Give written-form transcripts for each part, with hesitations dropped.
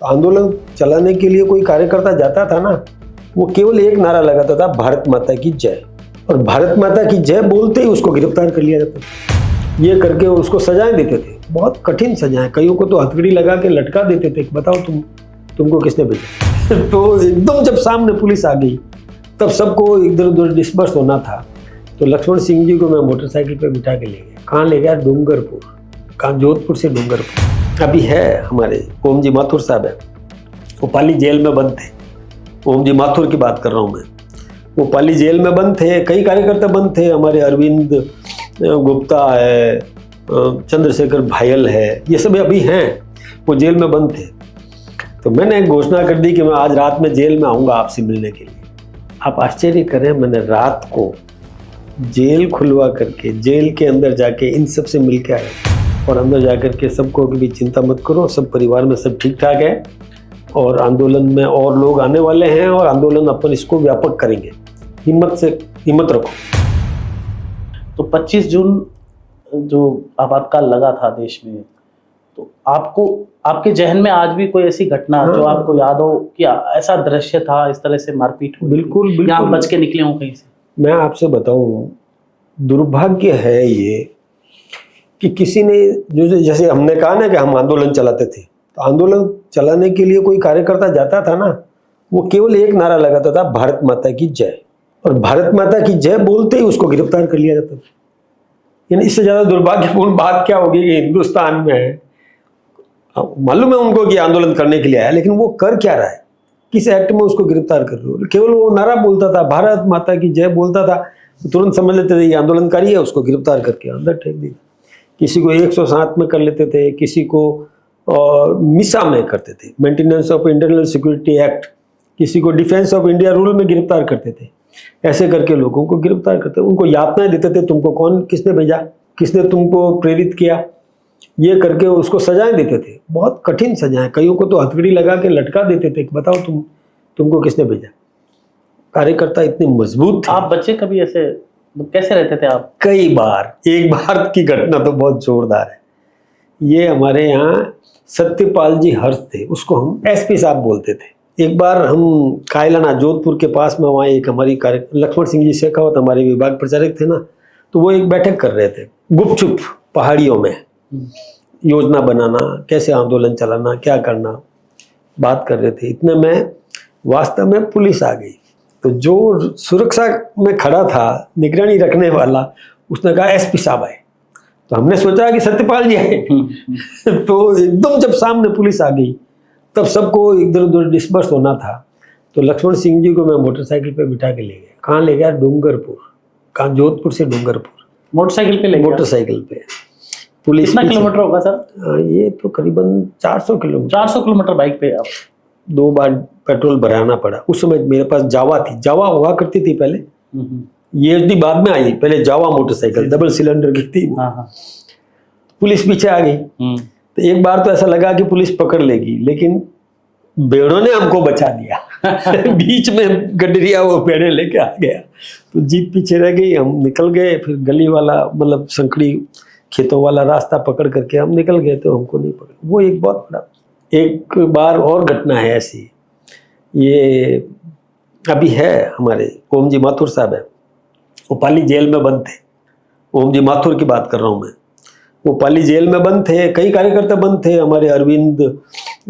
तो आंदोलन चलाने के लिए कोई कार्यकर्ता जाता था ना, वो केवल एक नारा लगाता था, भारत माता की जय। और भारत माता की जय बोलते ही उसको गिरफ्तार कर लिया जाता था। ये करके उसको सजाएं देते थे, बहुत कठिन सजाएं। कईयों को तो हथकड़ी लगा के लटका देते थे, बताओ तुमको किसने भेजा। तो एकदम जब सामने पुलिस आ गई तब सबको इधर उधर डिस्पर्स होना था। तो लक्ष्मण सिंह जी को मैं मोटरसाइकिल पे बिठा के ले गया। कहाँ ले गया? डूंगरपुर। कहाँ? जोधपुर से डूंगरपुर। अभी है हमारे ओम जी माथुर साहब है, वो पाली जेल में बंद थे। ओम जी माथुर की बात कर रहा हूँ मैं। वो पाली जेल में बंद थे, कई कार्यकर्ता बंद थे। हमारे अरविंद गुप्ता है, चंद्रशेखर भायल है, ये सब अभी हैं, वो जेल में बंद थे। तो मैंने एक घोषणा कर दी कि मैं आज रात में जेल में आऊँगा आपसे मिलने के लिए। आप आश्चर्य करें, मैंने रात को जेल खुलवा करके जेल के अंदर जाके इन सब से मिल के आया और अंदर जाकर के सबको भी चिंता मत करो, सब परिवार में सब ठीक ठाक है और आंदोलन में और लोग आने वाले हैं और आंदोलन अपन इसको व्यापक करेंगे। हिम्मत रखो। तो 25 जून जो आपातकाल लगा था देश में, तो आपको आपके जहन में आज भी कोई ऐसी घटना जो आपको याद हो कि ऐसा दृश्य था, इस तरह से मारपीट हुई? बिल्कुल या आप बच के निकले हो कहीं से? मैं आपसे बताऊं, दुर्भाग्य है ये कि किसी ने, जो जैसे हमने कहा ना कि हम आंदोलन चलाते थे, तो आंदोलन चलाने के लिए कोई कार्यकर्ता जाता था ना, वो केवल एक नारा लगाता था, भारत माता की जय। और भारत माता की जय बोलते ही उसको गिरफ्तार कर लिया जाता था। यानी इससे ज्यादा दुर्भाग्यपूर्ण बात क्या होगी कि हिंदुस्तान में, मालूम है उनको कि आंदोलन करने के लिए आया, लेकिन वो कर क्या रहा है, किस एक्ट में उसको गिरफ्तार कर रहे हो? केवल वो नारा बोलता था, भारत माता की जय बोलता था, तो तुरंत समझ लेते थे ये आंदोलनकारी है, उसको गिरफ्तार करके अंदर फेंक दिया। किसी को 107 में कर लेते थे, किसी को मिसा में करते थे, maintenance of internal security act, किसी को डिफेंस ऑफ इंडिया रूल में गिरफ्तार करते थे। ऐसे करके लोगों को गिरफ्तार करते, उनको यातनाएं देते थे, तुमको कौन, किसने भेजा, किसने तुमको प्रेरित किया, ये करके उसको सजाएं देते थे, बहुत कठिन सजाएं। कईयों को तो हथकड़ी लगा के लटका देते थे, बताओ तुमको किसने भेजा। कार्यकर्ता इतने मजबूत थे। आप बच्चे कभी ऐसे कैसे रहते थे आप? कई बार, एक बार की घटना तो बहुत जोरदार है। ये हमारे यहाँ सत्यपाल जी हर्ष थे, उसको हम एसपी साहब बोलते थे। एक बार हम कायलाना जोधपुर के पास में, वहाँ एक हमारी लक्ष्मण सिंह जी शेखावत हमारे विभाग प्रचारक थे ना, तो वो एक बैठक कर रहे थे गुपचुप पहाड़ियों में, योजना बनाना, कैसे आंदोलन चलाना, क्या करना, बात कर रहे थे। इतने में वास्तव में पुलिस आ गई। तो जो सुरक्षा में खड़ा था, निगरानी रखने वाला, उसने कहा एसपी साहब आए। तो हमने सोचा कि सत्यपाल जी आए। तो एकदम जब सामने पुलिस आ गई तब सबको इधर उधर डिस्पर्स होना था। तो लक्ष्मण सिंह जी को मैं मोटरसाइकिल पे बिठा के ले गया। कहाँ ले गया? डूंगरपुर। कहाँ? जोधपुर से डूंगरपुर। मोटरसाइकिल पे ले गया? मोटरसाइकिल पे। पुलिस कितना किलोमीटर होगा सर? ये तो करीबन 400 किलोमीटर। 400 किलोमीटर बाइक पे आप? 2 बार पेट्रोल भराना पड़ा। उस समय मेरे पास जावा थी, जावा हुआ करती थी पहले, ये बाद में आई, पहले जावा मोटरसाइकिल डबल सिलेंडर की थी। पुलिस पीछे आ गई। तो एक बार तो ऐसा लगा कि पुलिस पकड़ लेगी, लेकिन भेड़ों ने हमको बचा दिया। बीच में गडरिया वो भेड़े लेके आ गया, तो जीप पीछे रह गई, हम निकल गए। फिर गली वाला, मतलब संकड़ी खेतों वाला रास्ता पकड़ करके हम निकल गए, तो हमको नहीं पकड़ा। वो एक बहुत बड़ा, एक बार और घटना है ऐसी, ये अभी है हमारे ओम जी माथुर साहब है, वो पाली जेल में बंद थे। ओम जी माथुर की बात कर रहा हूँ मैं। वो पाली जेल में बंद थे, कई कार्यकर्ता बंद थे। हमारे अरविंद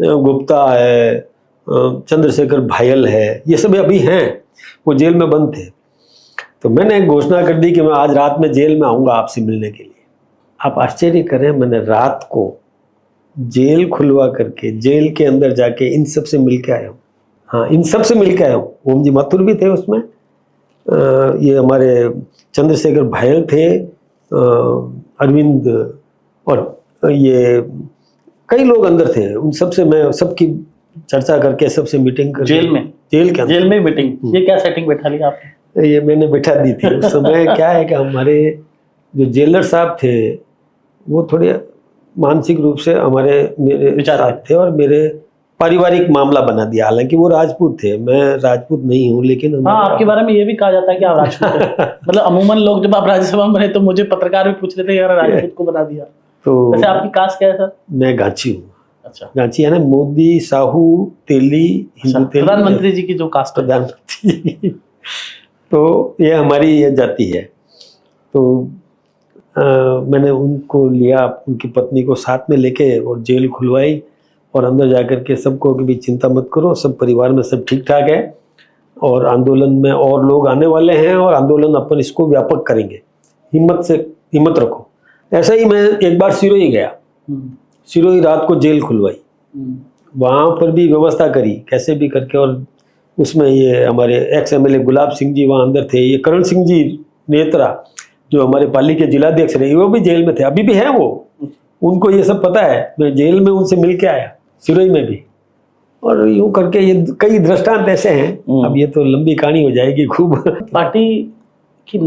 गुप्ता है, चंद्रशेखर भायल है, ये सब अभी हैं, वो जेल में बंद थे। तो मैंने एक घोषणा कर दी कि मैं आज रात में जेल में आऊँगा आपसे मिलने के लिए। आप आश्चर्य करें, मैंने रात को जेल खुलवा करके जेल के अंदर जाके इन सब से मिल के आया हूँ। हाँ, इन सब से मिल के आया हूँ। ओम जी माथुर भी थे उसमें, ये हमारे चंद्रशेखर भायल थे, अरविंद, और ये कई लोग अंदर थे। उन सबसे मैं सबकी चर्चा करके सबसे मीटिंग कर, जेल में, जेल के अंदर, जेल में मीटिंग। ये क्या सेटिंग बैठा लिया आपने? ये मैंने बैठा दी थी उस समय। क्या है कि हमारे जो जेलर साहब थे वो थोड़े मानसिक रूप से हमारे मेरे विचार थे और मेरे पारिवारिक मामला बना दिया। हालांकि वो राजपूत थे, मैं राजपूत नहीं हूँ, लेकिन हाँ, आपके बारे में ये भी कहा जाता है कि आप राजपूत हैं। मतलब अमूमन लोग जब आप राज्यसभा में बने तो मुझे पत्रकार भी पूछ रहे थे यार राजपूत को बना दिया। तो वैसे आपकी कास्ट क्या है सर? मैं गांची हूँ। अच्छा, गांची है ना, मोदी, साहू, तेली, हिंदू तेली, प्रधानमंत्री जी की जो कास्ट है। प्रधानमंत्री। तो ये हमारी ये जाति है। तो मैंने उनको लिया, उनकी पत्नी को साथ में लेके और जेल खुलवाई और अंदर जाकर के सबको कि भी चिंता मत करो, सब परिवार में सब ठीक ठाक है और आंदोलन में और लोग आने वाले हैं और आंदोलन अपन इसको व्यापक करेंगे, हिम्मत रखो। ऐसा ही मैं एक बार सिरोही गया, सिरोही रात को जेल खुलवाई, वहाँ पर भी व्यवस्था करी कैसे भी करके, और उसमें ये हमारे एक्स एमएलए गुलाब सिंह जी वहाँ अंदर थे, ये करण सिंह जी नेत्रा जो हमारे पाली के जिलाध्यक्ष रहे, वो भी जेल में थे, अभी भी हैं वो, उनको ये सब पता है, मैं जेल में उनसे मिल के आया सिरोही में भी। और यूं करके ये कई दृष्टांत ऐसे हैं, अब ये तो लंबी कहानी हो जाएगी खूब। पार्टी